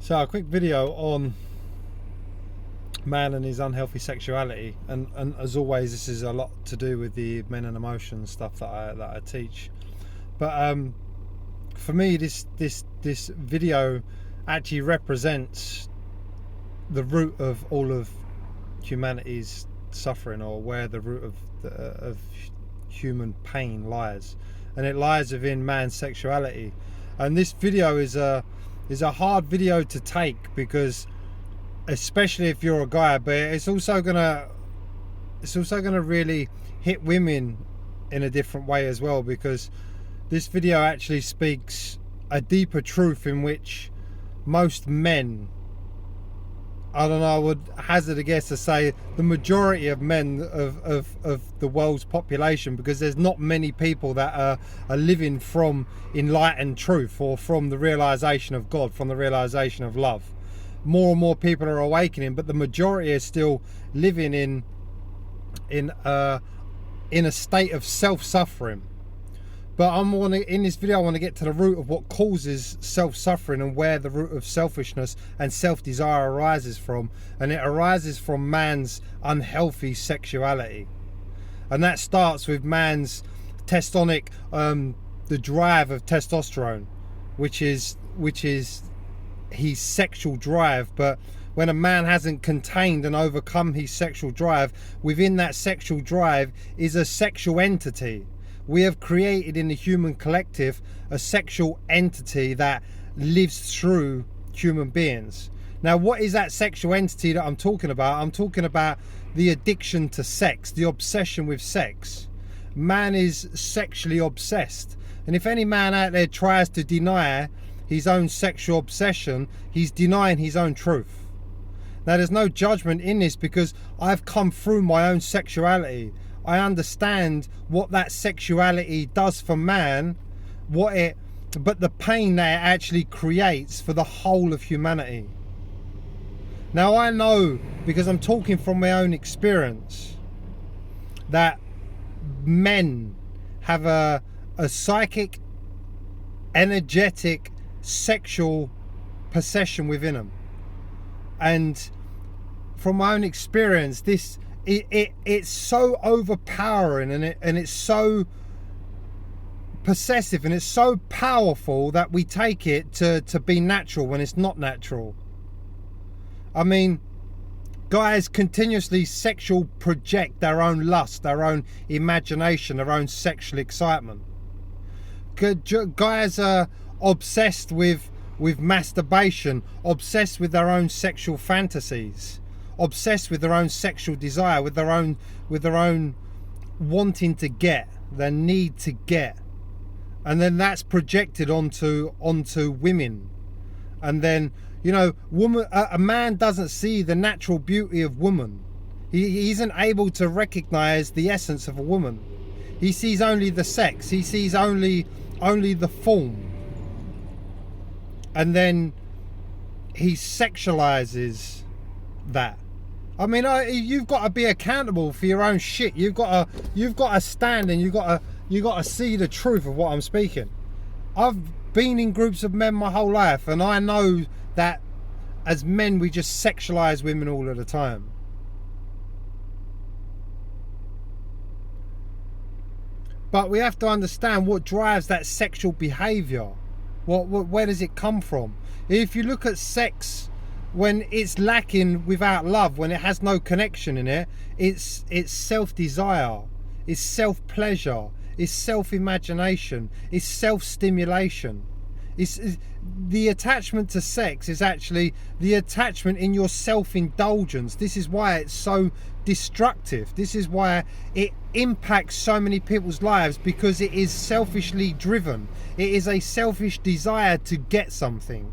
So a quick video on man and his unhealthy sexuality, and as always this is a lot to do with the men and emotions stuff that I teach. But for me this video actually represents the root of all of humanity's suffering, or where the root of human pain lies, and it lies within man's sexuality. And this video is a hard video to take, because especially if you're a guy, but it's also gonna really hit women in a different way as well, because this video actually speaks a deeper truth in which most men, I don't know, I would hazard a guess to say the majority of men of the world's population, because there's not many people that are living from enlightened truth, or from the realization of God, from the realization of love. More and more people are awakening, but the majority are still living in a state of self-suffering. But in this video I want to get to the root of what causes self-suffering, and where the root of selfishness and self-desire arises from. And it arises from man's unhealthy sexuality. And that starts with man's testonic, the drive of testosterone, which is his sexual drive. But when a man hasn't contained and overcome his sexual drive, within that sexual drive is a sexual entity. We have created in the human collective a sexual entity that lives through human beings. Now, what is that sexual entity that I'm talking about? I'm talking about the addiction to sex, the obsession with sex. Man is sexually obsessed. And if any man out there tries to deny his own sexual obsession, he's denying his own truth. Now, there's no judgment in this, because I've come through my own sexuality. I understand what that sexuality does for man, but the pain that it actually creates for the whole of humanity. Now, I know, because I'm talking from my own experience, that men have a psychic, energetic, sexual possession within them. And from my own experience, it's so overpowering, and it's so possessive, and it's so powerful that we take it to be natural when it's not natural. I mean, guys continuously sexual project their own lust, their own imagination, their own sexual excitement. Guys are obsessed with masturbation, obsessed with their own sexual fantasies, obsessed with their own sexual desire, with their own wanting to get, their need to get. And then that's projected onto women. And then, you know, a man doesn't see the natural beauty of woman. He isn't able to recognize the essence of a woman. He sees only the sex. He sees only the form. And then he sexualizes that. I mean, you've got to be accountable for your own shit. You've got to stand, and you've got to see the truth of what I'm speaking. I've been in groups of men my whole life, and I know that as men we just sexualize women all of the time. But we have to understand what drives that sexual behavior. Where does it come from? If you look at sex, when it's lacking without love, when it has no connection in it, it's self-desire, it's self-pleasure, it's self-imagination, it's self-stimulation. The attachment to sex is actually the attachment in your self-indulgence. This is why it's so destructive. This is why it impacts so many people's lives, because it is selfishly driven. It is a selfish desire to get something.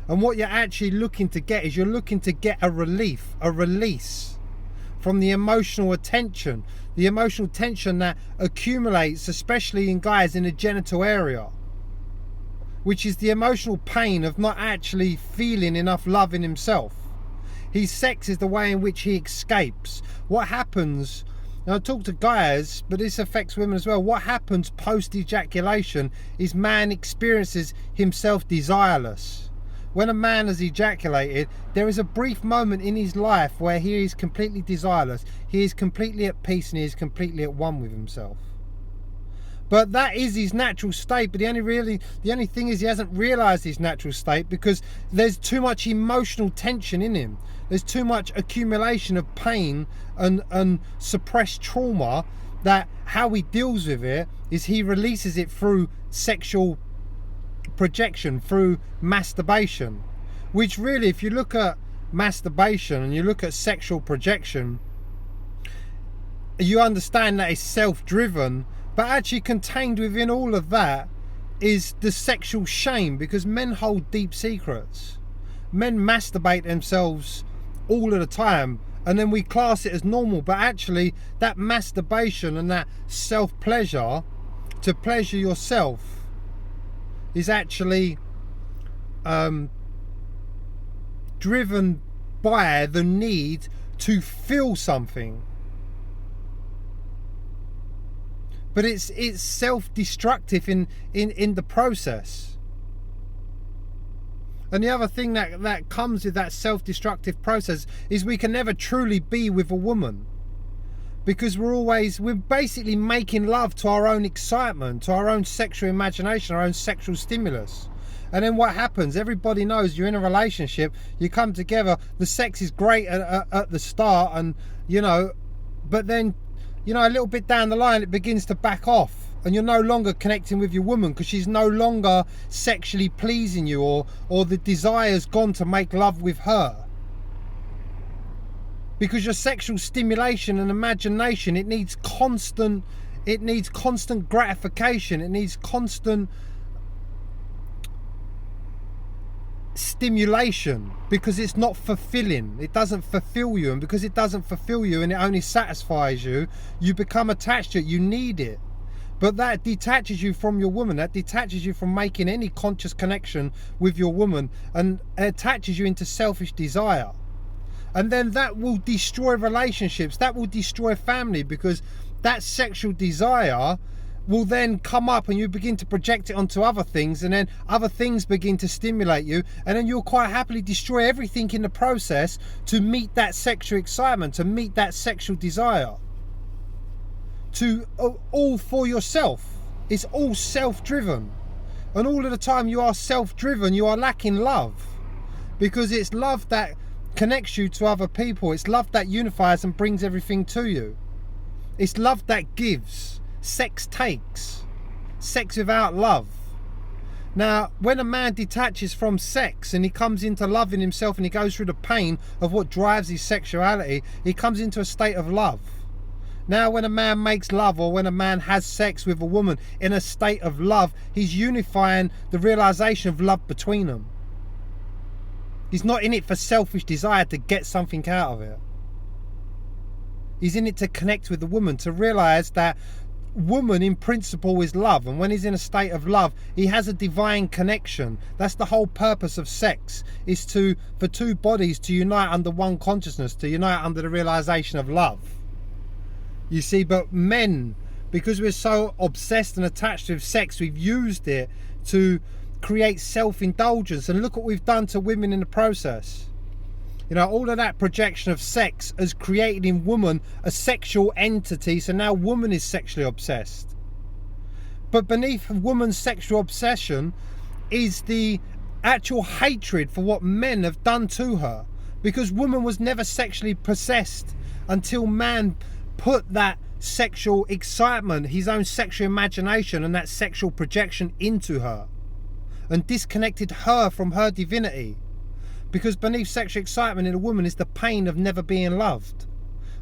And what you're actually looking to get is, you're looking to get a relief, a release from the emotional tension that accumulates, especially in guys, in the genital area, which is the emotional pain of not actually feeling enough love in himself. His sex is the way in which he escapes. What happens, and I talk to guys, but this affects women as well, what happens post ejaculation is man experiences himself desireless. when a man has ejaculated, there is a brief moment in his life where he is completely desireless, he is completely at peace, and he is completely at one with himself. But that is his natural state. But the only thing is, he hasn't realised his natural state because there's too much emotional tension in him. There's too much accumulation of pain and suppressed trauma, that how he deals with it is he releases it through sexual projection, through masturbation. Which really, if you look at masturbation and you look at sexual projection, you understand that it's self-driven. But actually contained within all of that is the sexual shame, because men hold deep secrets. Men masturbate themselves all of the time, and then we class it as normal. But actually that masturbation and that self-pleasure, to pleasure yourself, is actually driven by the need to feel something. But it's self-destructive in the process. And the other thing that comes with that self-destructive process is we can never truly be with a woman, because we're basically making love to our own excitement, to our own sexual imagination, our own sexual stimulus. And then what happens? Everybody knows you're in a relationship, you come together, the sex is great at the start, and but then a little bit down the line it begins to back off, and you're no longer connecting with your woman because she's no longer sexually pleasing you, or the desire's gone to make love with her. Because your sexual stimulation and imagination, it needs constant gratification, it needs constant stimulation, because it's not fulfilling. It doesn't fulfill you, and because it doesn't fulfill you and it only satisfies you, you become attached to it. You need it. But that detaches you from your woman, that detaches you from making any conscious connection with your woman, and attaches you into selfish desire. And then that will destroy relationships, that will destroy family, because that sexual desire will then come up and you begin to project it onto other things, and then other things begin to stimulate you, and then you'll quite happily destroy everything in the process to meet that sexual excitement, to meet that sexual desire, all for yourself. It's all self-driven, and all of the time you are self-driven, you are lacking love, because it's love that connects you to other people. It's love that unifies and brings everything to you. It's love that gives. Sex takes. Sex without love. Now, when a man detaches from sex and he comes into loving himself, and he goes through the pain of what drives his sexuality, he comes into a state of love. Now, when a man makes love, or when a man has sex with a woman in a state of love, he's unifying the realization of love between them. He's not in it for selfish desire to get something out of it. He's in it to connect with the woman, to realize that woman in principle is love, and when he's in a state of love, he has a divine connection. That's the whole purpose of sex, is for two bodies to unite under one consciousness, to unite under the realization of love. You see, but men, because we're so obsessed and attached with sex, we've used it to create self-indulgence, and look what we've done to women in the process. All of that projection of sex has created in woman a sexual entity, so now woman is sexually obsessed. But beneath woman's sexual obsession is the actual hatred for what men have done to her, because woman was never sexually possessed until man put that sexual excitement, his own sexual imagination and that sexual projection into her, and disconnected her from her divinity. Because beneath sexual excitement in a woman is the pain of never being loved.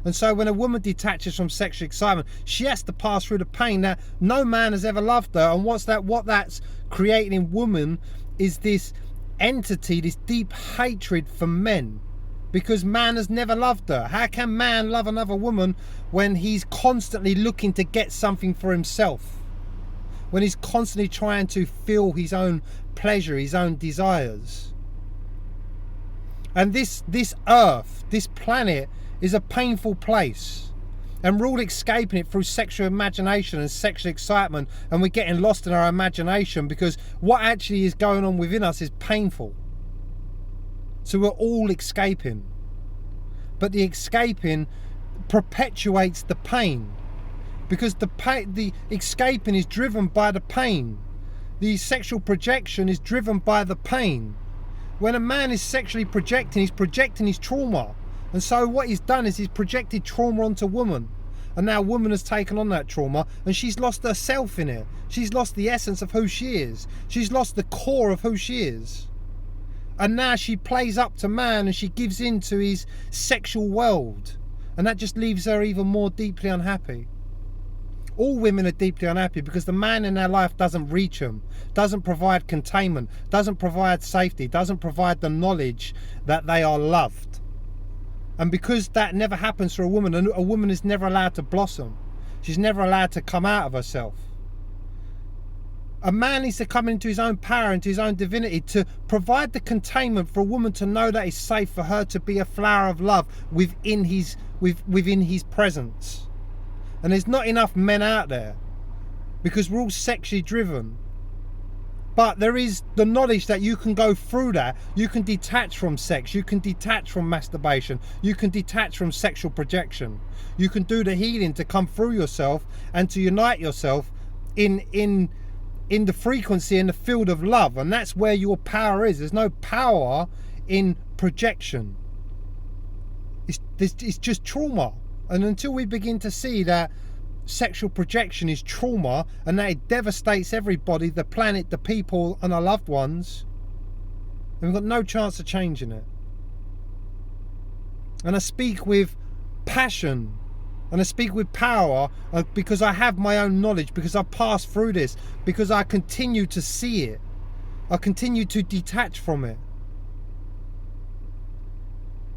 And so when a woman detaches from sexual excitement, she has to pass through the pain that no man has ever loved her. And what that's creating in woman is this entity, this deep hatred for men, because man has never loved her. How can man love another woman when he's constantly looking to get something for himself? When he's constantly trying to feel his own pleasure, his own desires? And this earth, this planet, is a painful place, and we're all escaping it through sexual imagination and sexual excitement, and we're getting lost in our imagination, because what actually is going on within us is painful. So we're all escaping. But the escaping perpetuates the pain, because the escaping is driven by the pain. The sexual projection is driven by the pain. When a man is sexually projecting, he's projecting his trauma. And so what he's done is he's projected trauma onto woman. And now woman has taken on that trauma, and she's lost herself in it. She's lost the essence of who she is. She's lost the core of who she is. And now she plays up to man, and she gives in to his sexual world. And that just leaves her even more deeply unhappy. All women are deeply unhappy because the man in their life doesn't reach them, doesn't provide containment, doesn't provide safety, doesn't provide the knowledge that they are loved. And because that never happens for a woman is never allowed to blossom. She's never allowed to come out of herself. A man needs to come into his own power, into his own divinity, to provide the containment for a woman to know that it's safe for her to be a flower of love within his presence. And there's not enough men out there because we're all sexually driven. But there is the knowledge that you can go through that. You can detach from sex. You can detach from masturbation. You can detach from sexual projection. You can do the healing to come through yourself and to unite yourself in the frequency and the field of love. And that's where your power is. There's no power in projection. It's just trauma. And until we begin to see that sexual projection is trauma and that it devastates everybody, the planet, the people and our loved ones, and we've got no chance of changing it. And I speak with passion and I speak with power because I have my own knowledge, because I've passed through this, because I continue to see it. I continue to detach from it.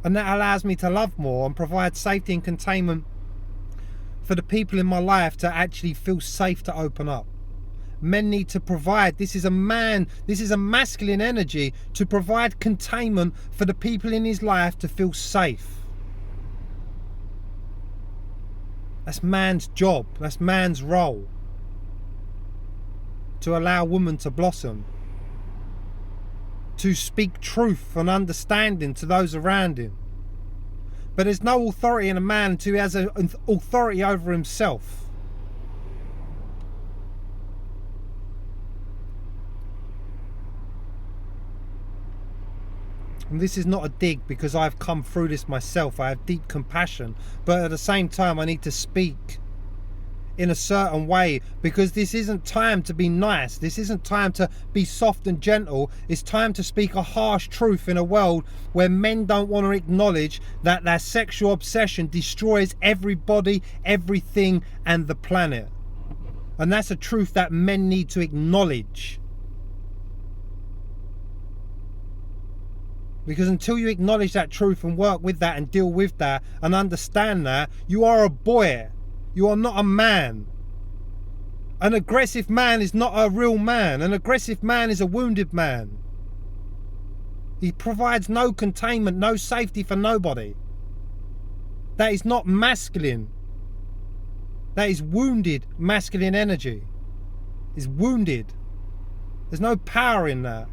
And that allows me to love more and provide safety and containment for the people in my life to actually feel safe to open up. Men need to provide. This is a masculine energy to provide containment for the people in his life to feel safe. That's man's job. That's man's role. To allow woman to blossom. To speak truth and understanding to those around him. But there's no authority in a man who has an authority over himself. And this is not a dig because I've come through this myself. I have deep compassion. But at the same time, I need to speak in a certain way, because this isn't time to be nice. This isn't time to be soft and gentle. It's time to speak a harsh truth in a world where men don't want to acknowledge that their sexual obsession destroys everybody, everything and the planet. And that's a truth that men need to acknowledge. Because until you acknowledge that truth and work with that and deal with that and understand that, you are a boy. You are not a man. An aggressive man is not a real man. An aggressive man is a wounded man. He provides no containment, no safety for nobody. That is not masculine. That is wounded masculine energy. It's wounded. There's no power in that.